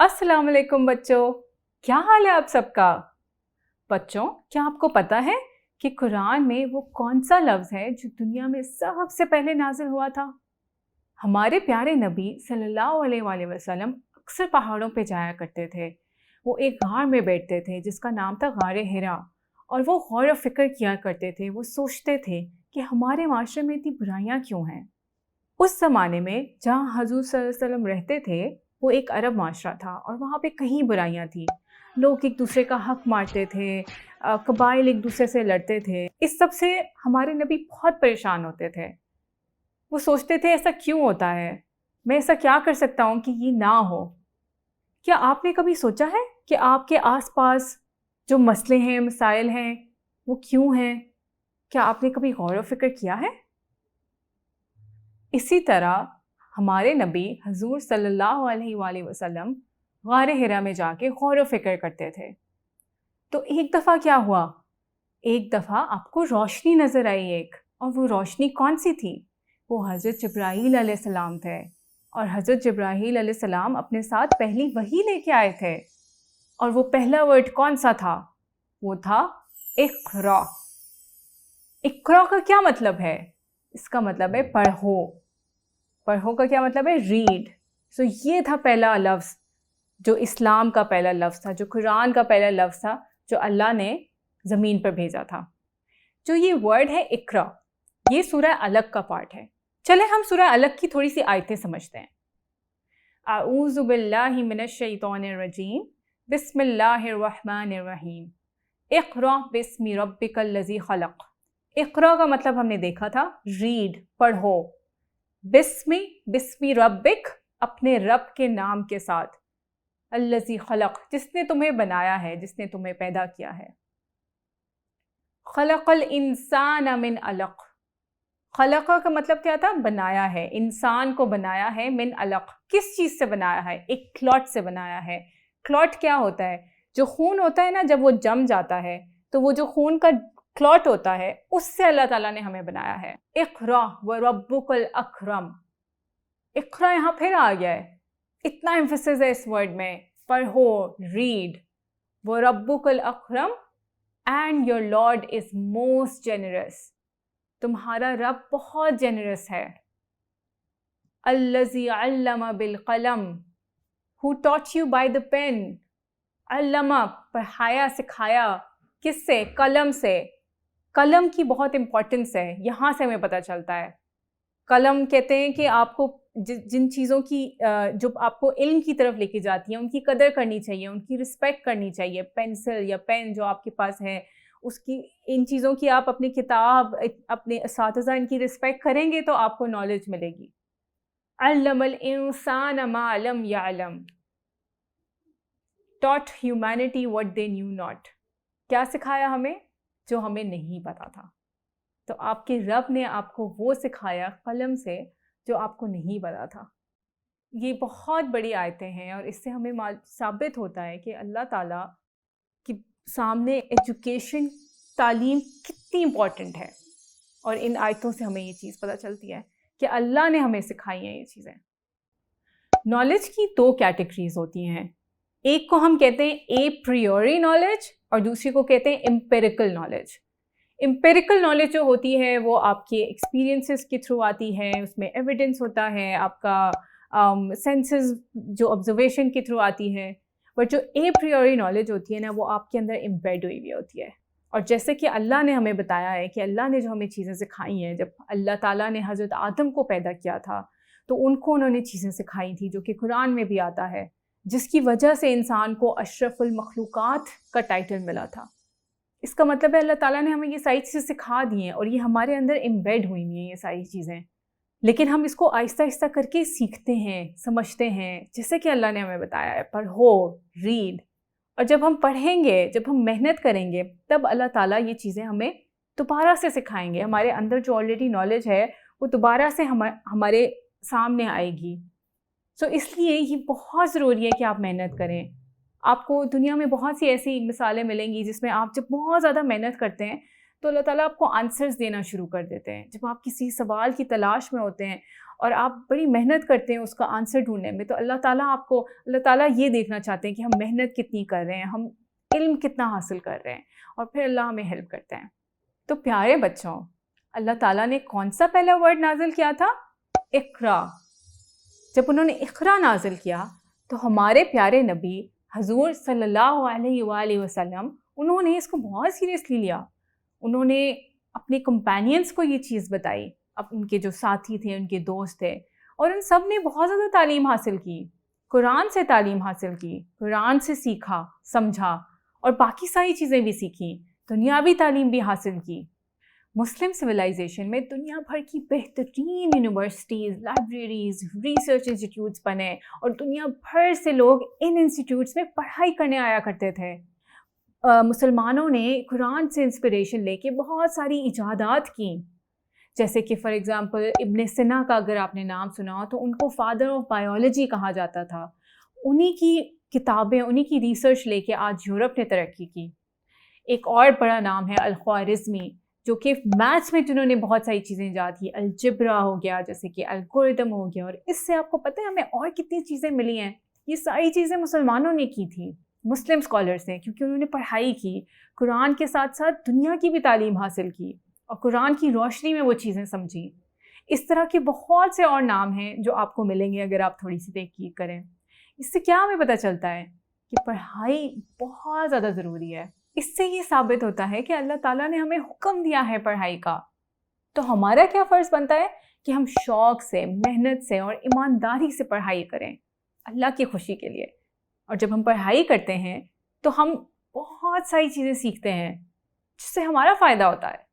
अस्सलाम वालेकुम बच्चों, क्या हाल है आप सबका। बच्चों, क्या आपको पता है कि कुरान में वो कौन सा लफ्ज़ है जो दुनिया में सबसे पहले नाजिल हुआ था। हमारे प्यारे नबी सल्लल्लाहु अलैहि वसल्लम अक्सर पहाड़ों पे जाया करते थे। वो एक गार में बैठते थे जिसका नाम था गारे हिरा, और वो गौर व फिक्र किया करते थे। वो सोचते थे कि हमारे माशरे में इतनी बुराइयां क्यों हैं। उस ज़माने में जहाँ हजूर सल्लल्लाहु अलैहि वसल्लम रहते थे, वो एक अरब माशरा था और वहाँ पे कहीं बुराइयाँ थी। लोग एक दूसरे का हक मारते थे, कबाइल एक दूसरे से लड़ते थे। इस सब से हमारे नबी बहुत परेशान होते थे। वो सोचते थे ऐसा क्यों होता है, मैं ऐसा क्या कर सकता हूँ कि ये ना हो। क्या आपने कभी सोचा है कि आपके आसपास जो मसले हैं, मसाइल हैं, वो क्यों हैं? क्या आपने कभी गौर व फिक्र किया है? इसी तरह हमारे नबी हजूर सल्लल्लाहु अलैहि वसल्लम गारे हिरा में जाके गौर व फिक्र करते थे। तो एक दफ़ा क्या हुआ, एक दफ़ा आपको रोशनी नज़र आई एक, और वो रोशनी कौन सी थी? वो हज़रत जिब्राईल अलैहिस्सलाम थे। और हज़रत जिब्राईल अलैहिस्सलाम अपने साथ पहली वही लेके आए थे। और वो पहला वर्ड कौन सा था? वो था इक़रा। इक़रा का क्या मतलब है? इसका मतलब है पढ़ो। पढ़ो का क्या मतलब है? रीड। सो ये था पहला लफ्ज़, जो इस्लाम का पहला लफ्ज़ था, जो कुरान का पहला लफ्ज़ था, जो अल्लाह ने ज़मीन पर भेजा था। जो ये वर्ड है इक़रा, ये सूरह अलग का पार्ट है। चले हम सूरह अलग की थोड़ी सी आयतें समझते हैं। अऊज़ु बिल्लाहि मिनश शैतानिर रजीम, बिस्मिल्लाहिर रहमानिर रहीम, इक़रा बिस्मि रब्बिकल लज़ी खलक़। इक़रा का मतलब हमने देखा था रीड, पढ़ो। बिस्मि रब्बिक, अपने रब के नाम के साथ। अल्लज़ी खलक़, जिसने तुम्हें बनाया है, जिसने तुम्हें पैदा किया है। खलक़ल इंसान मिन अलक़। खलक़ का मतलब क्या था? बनाया है। इंसान को बनाया है मिन अलक़, किस चीज़ से बनाया है? एक क्लॉट से बनाया है। क्लॉट क्या होता है? जो खून होता है ना, जब वो जम जाता है तो वो जो खून का क्लॉट होता है, उससे अल्लाह ताला ने हमें बनाया है। इक़रा व रब्बुकल अकरम। इक़रा यहाँ फिर आ गया है, इतना एम्फेसिस है इस वर्ड में। पढ़ो, रीड। व रब्बुकल अकरम, and your lord is most generous. तुम्हारा रब बहुत जेनरस है। अल्लज़ी अल्लमा बिल कलम, who taught you by the pen. अल्लमा, पढ़ाया, सिखाया। किससे? कलम से। कलम की बहुत इंपॉर्टेंस है, यहाँ से हमें पता चलता है। कलम कहते हैं कि आपको जिन चीज़ों की जो आपको इल्म की तरफ लेके जाती हैं, उनकी कदर करनी चाहिए, उनकी रिस्पेक्ट करनी चाहिए। पेंसिल या पेन जो आपके पास है, उसकी, इन चीज़ों की आप अपनी किताब, अपने असातिज़ा, इनकी रिस्पेक्ट करेंगे तो आपको नॉलेज मिलेगी। अल्लमल इंसान मा लम यअलम, taught humanity what they knew not. क्या सिखाया हमें? जो हमें नहीं पता था। तो आपके रब ने आपको वो सिखाया कलम से जो आपको नहीं पता था। ये बहुत बड़ी आयतें हैं, और इससे हमें साबित होता है कि अल्लाह ताला के सामने एजुकेशन, तालीम कितनी इम्पॉर्टेंट है। और इन आयतों से हमें ये चीज़ पता चलती है कि अल्लाह ने हमें सिखाई हैं ये चीज़ें। नॉलेज की दो कैटेगरीज होती हैं। एक को हम कहते हैं ए प्रियोरी नॉलेज, और दूसरी को कहते हैं एम्पिरिकल नॉलेज। एम्पिरिकल नॉलेज जो होती है वो आपके एक्सपीरियंसेस के थ्रू आती है, उसमें एविडेंस होता है, आपका सेंसेस जो ऑब्जर्वेशन के थ्रू आती है। बट जो ए प्रियोरी नॉलेज होती है ना, वो आपके अंदर एम्बेड हुई हुई होती है। और जैसे कि अल्लाह ने हमें बताया है कि अल्लाह ने जो हमें चीज़ें सिखाई हैं, जब अल्लाह ताला ने हज़रत आदम को पैदा किया था तो उनको उन्होंने चीज़ें सिखाई थी, जो कि कुरान में भी आता है, जिसकी वजह से इंसान को अशरफुल मखलूक़ात का टाइटल मिला था। इसका मतलब है अल्लाह ताला ने हमें ये सारी चीज़ें सिखा दी हैं, और ये हमारे अंदर एम्बेड हुई हैं ये सारी चीज़ें। लेकिन हम इसको आहिस्ता आहिस्ता करके सीखते हैं, समझते हैं, जैसे कि अल्लाह ने हमें बताया है, पढ़ो, रीड। और जब हम पढ़ेंगे, जब हम मेहनत करेंगे, तब अल्लाह ताला ये चीज़ें हमें दोबारा से सिखाएंगे। हमारे अंदर जो ऑलरेडी नॉलेज है वो दोबारा से हमारे सामने आएगी। सो इसलिए ये बहुत ज़रूरी है कि आप मेहनत करें। आपको दुनिया में बहुत सी ऐसी मिसालें मिलेंगी जिसमें आप जब बहुत ज़्यादा मेहनत करते हैं तो अल्लाह ताला आपको आंसर्स देना शुरू कर देते हैं। जब आप किसी सवाल की तलाश में होते हैं اور آپ بڑی محنت کرتے ہیں اس کا آنسر ڈھونڈنے میں، تو اللہ تعالیٰ یہ دیکھنا چاہتے ہیں کہ ہم محنت کتنی کر رہے ہیں، ہم علم کتنا حاصل کر رہے ہیں، اور پھر اللہ ہمیں ہیلپ کرتے ہیں۔ تو پیارے بچوں، اللہ تعالیٰ نے کون سا پہلا ورڈ نازل کیا تھا؟ اقرا۔ جب انہوں نے اقرا نازل کیا تو ہمارے پیارے نبی حضور صلی اللہ علیہ وآلہ وسلم انہوں نے اس کو بہت سیریسلی لیا۔ انہوں نے اپنے کمپینینز کو یہ چیز بتائی، اب ان کے جو ساتھی تھے، ان کے دوست تھے، اور ان سب نے بہت زیادہ تعلیم حاصل کی، قرآن سے تعلیم حاصل کی، قرآن سے سیکھا، سمجھا، اور باقی ساری چیزیں بھی سیکھیں، دنیاوی تعلیم بھی حاصل کی۔ مسلم سویلائزیشن میں دنیا بھر کی بہترین یونیورسٹیز، لائبریریز، ریسرچ انسٹیٹیوٹس بنے، اور دنیا بھر سے لوگ ان انسٹیٹیوٹس میں پڑھائی کرنے آیا کرتے تھے۔ مسلمانوں نے قرآن سے انسپریشن لے کے بہت ساری ایجادات کیں، جیسے کہ فار ایگزامپل ابن سینا کا اگر آپ نے نام سنا ہو تو ان کو فادر آف بایولوجی کہا جاتا تھا۔ انہی کی کتابیں، انہی کی ریسرچ لے کے آج یورپ نے ترقی کی۔ ایک اور بڑا نام ہے الخوارزمی، جو کہ میتھس میں جنہوں نے بہت ساری چیزیں ایجاد کی، الجبرا ہو گیا، جیسے کہ الگورتھم ہو گیا، اور اس سے آپ کو پتہ ہے ہمیں اور کتنی چیزیں ملی ہیں۔ یہ ساری چیزیں مسلمانوں نے کی تھی، مسلم اسکالرس نے، کیونکہ انہوں نے پڑھائی کی، قرآن کے ساتھ ساتھ دنیا کی بھی تعلیم حاصل کی، اور قرآن کی روشنی میں وہ چیزیں سمجھی۔ اس طرح کے بہت سے اور نام ہیں جو آپ کو ملیں گے اگر آپ تھوڑی سی تحقیق کریں۔ اس سے کیا ہمیں پتہ چلتا ہے کہ پڑھائی بہت زیادہ ضروری ہے۔ اس سے یہ ثابت ہوتا ہے کہ اللہ تعالیٰ نے ہمیں حکم دیا ہے پڑھائی کا، تو ہمارا کیا فرض بنتا ہے کہ ہم شوق سے، محنت سے اور ایمانداری سے پڑھائی کریں اللہ کی خوشی کے لیے۔ اور جب ہم پڑھائی کرتے ہیں تو ہم بہت ساری چیزیں سیکھتے ہیں جس سے ہمارا فائدہ ہوتا ہے۔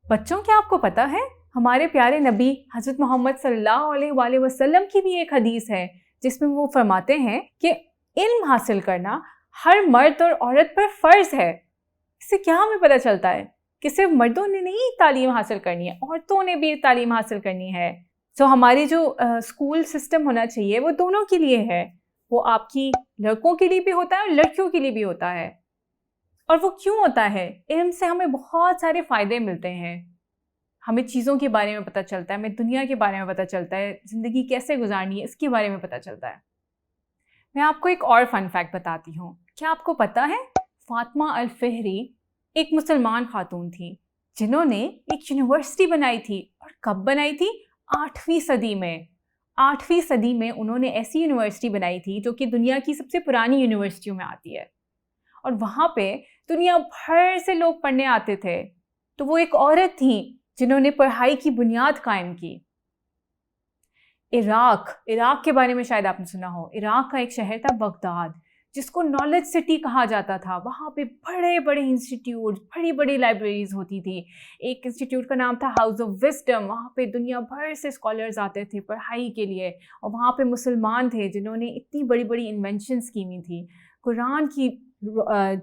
بچوں، کیا آپ کو پتہ ہے ہمارے پیارے نبی حضرت محمد صلی اللہ علیہ وآلہ وسلم کی بھی ایک حدیث ہے جس میں وہ فرماتے ہیں کہ علم حاصل کرنا ہر مرد اور عورت پر فرض ہے۔ اس سے کیا ہمیں پتہ چلتا ہے کہ صرف مردوں نے نہیں تعلیم حاصل کرنی ہے، عورتوں نے بھی تعلیم حاصل کرنی ہے۔ ہماری جو اسکول سسٹم ہونا چاہیے وہ دونوں کے لیے ہے، وہ آپ کی لڑکوں کے لیے بھی ہوتا ہے اور لڑکیوں کے لیے بھی ہوتا ہے۔ اور وہ کیوں ہوتا ہے؟ علم سے ہمیں بہت سارے فائدے ملتے ہیں، ہمیں چیزوں کے بارے میں پتہ چلتا ہے، ہمیں دنیا کے بارے میں پتہ چلتا ہے، زندگی کیسے گزارنی ہے اس کے بارے میں پتہ چلتا ہے۔ میں آپ کو ایک اور فن فیکٹ بتاتی ہوں۔ کیا آپ کو پتہ ہے فاطمہ الفہری ایک مسلمان خاتون تھی جنہوں نے ایک یونیورسٹی بنائی تھی، اور کب بنائی تھی؟ 8ویں صدی میں۔ 8ویں صدی میں انہوں نے ایسی یونیورسٹی بنائی تھی جو کہ دنیا کی سب سے پرانی یونیورسٹیوں میں آتی ہے، اور وہاں پہ دنیا بھر سے لوگ پڑھنے آتے تھے۔ تو وہ ایک عورت تھیں جنہوں نے پڑھائی کی بنیاد قائم کی۔ عراق کے بارے میں شاید آپ نے سنا ہو۔ عراق کا ایک شہر تھا بغداد، جس کو نالج سٹی کہا جاتا تھا۔ وہاں پہ بڑے بڑے انسٹیٹیوٹ، بڑی بڑی لائبریریز ہوتی تھی۔ ایک انسٹیٹیوٹ کا نام تھا ہاؤس آف وزڈم، وہاں پہ دنیا بھر سے اسکالرز آتے تھے پڑھائی کے لیے، اور وہاں پہ مسلمان تھے جنہوں نے اتنی بڑی بڑی انوینشنز کی ہوئی تھیں قرآن کی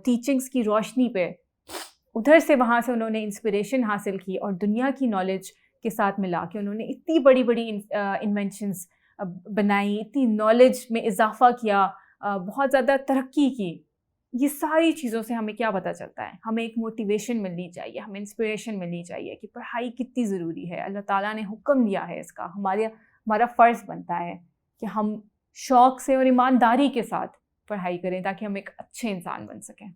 ٹیچنگز کی روشنی پہ۔ ادھر سے وہاں سے انہوں نے انسپریشن حاصل کی، اور دنیا کی نالج کے ساتھ ملا کے انہوں نے اتنی بڑی بڑی انوینشنز بنائی، اتنی نالج میں اضافہ کیا، بہت زیادہ ترقی کی۔ یہ ساری چیزوں سے ہمیں کیا پتہ چلتا ہے؟ ہمیں ایک موٹیویشن ملنی چاہیے، ہمیں انسپریشن ملنی چاہیے کہ پڑھائی کتنی ضروری ہے، اللہ تعالیٰ نے حکم دیا ہے اس کا، ہمارا فرض بنتا ہے کہ ہم شوق سے اور ایمانداری کے ساتھ پڑھائی کریں تاکہ ہم ایک اچھے انسان بن سکیں۔